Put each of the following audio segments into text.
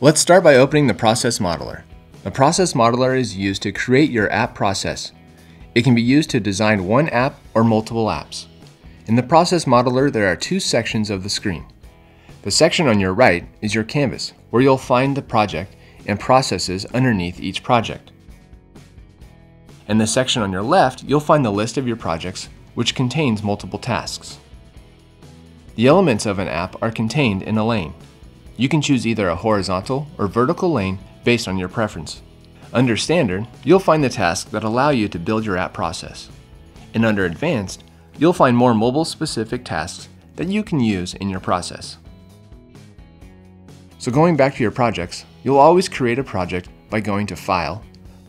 Let's start by opening the Process Modeler. The Process Modeler is used to create your app process. It can be used to design one app or multiple apps. In the Process Modeler, there are two sections of the screen. The section on your right is your canvas, where you'll find the project and processes underneath each project. In the section on your left, you'll find the list of your projects, which contains multiple tasks. The elements of an app are contained in a lane. You can choose either a horizontal or vertical lane based on your preference. Under Standard, you'll find the tasks that allow you to build your app process. And under Advanced, you'll find more mobile-specific tasks that you can use in your process. So going back to your projects, you'll always create a project by going to File,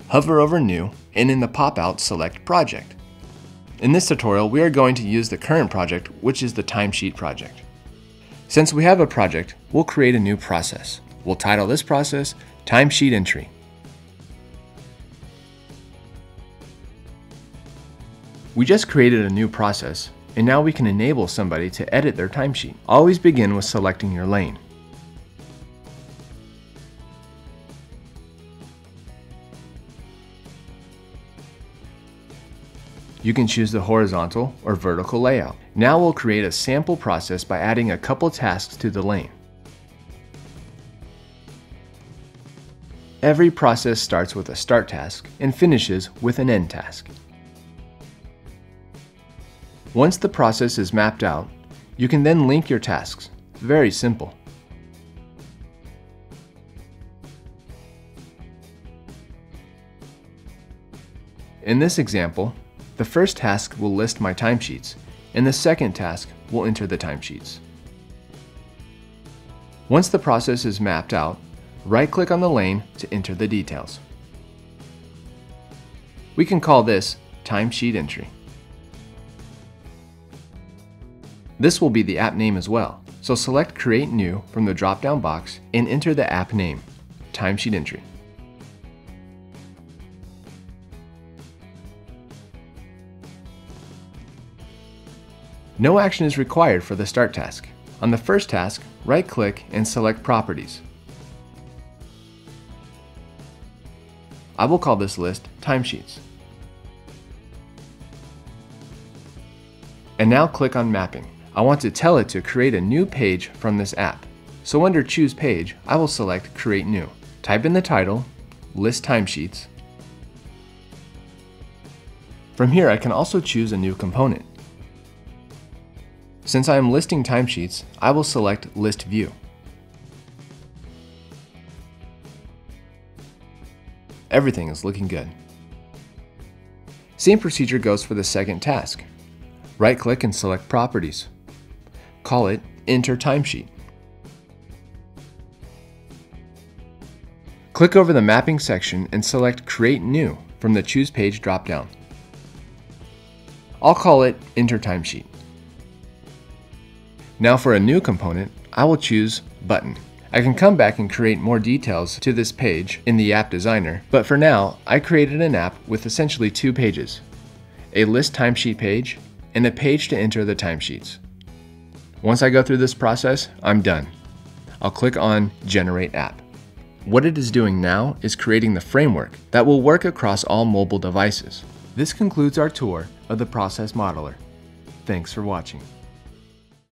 hover over New, and in the pop-out select Project. In this tutorial, we are going to use the current project, which is the Timesheet project. Since we have a project, we'll create a new process. We'll title this process Timesheet Entry. We just created a new process, and now we can enable somebody to edit their timesheet. Always begin with selecting your lane. You can choose the horizontal or vertical layout. Now we'll create a sample process by adding a couple tasks to the lane. Every process starts with a start task and finishes with an end task. Once the process is mapped out, you can then link your tasks. Very simple. In this example, the first task will list my timesheets, and the second task will enter the timesheets. Once the process is mapped out, right-click on the lane to enter the details. We can call this Timesheet Entry. This will be the app name as well, so select Create New from the drop-down box and enter the app name, Timesheet Entry. No action is required for the start task. On the first task, right-click and select Properties. I will call this list Timesheets. And now click on Mapping. I want to tell it to create a new page from this app. So under Choose Page, I will select Create New. Type in the title, List Timesheets. From here, I can also choose a new component. Since I am listing timesheets, I will select List View. Everything is looking good. Same procedure goes for the second task. Right-click and select Properties. Call it Enter Timesheet. Click over the Mapping section and select Create New from the Choose Page drop-down. I'll call it Enter Timesheet. Now for a new component, I will choose Button. I can come back and create more details to this page in the App Designer, but for now, I created an app with essentially two pages, a List Timesheet page and a page to enter the timesheets. Once I go through this process, I'm done. I'll click on Generate App. What it is doing now is creating the framework that will work across all mobile devices. This concludes our tour of the Process Modeler. Thanks for watching.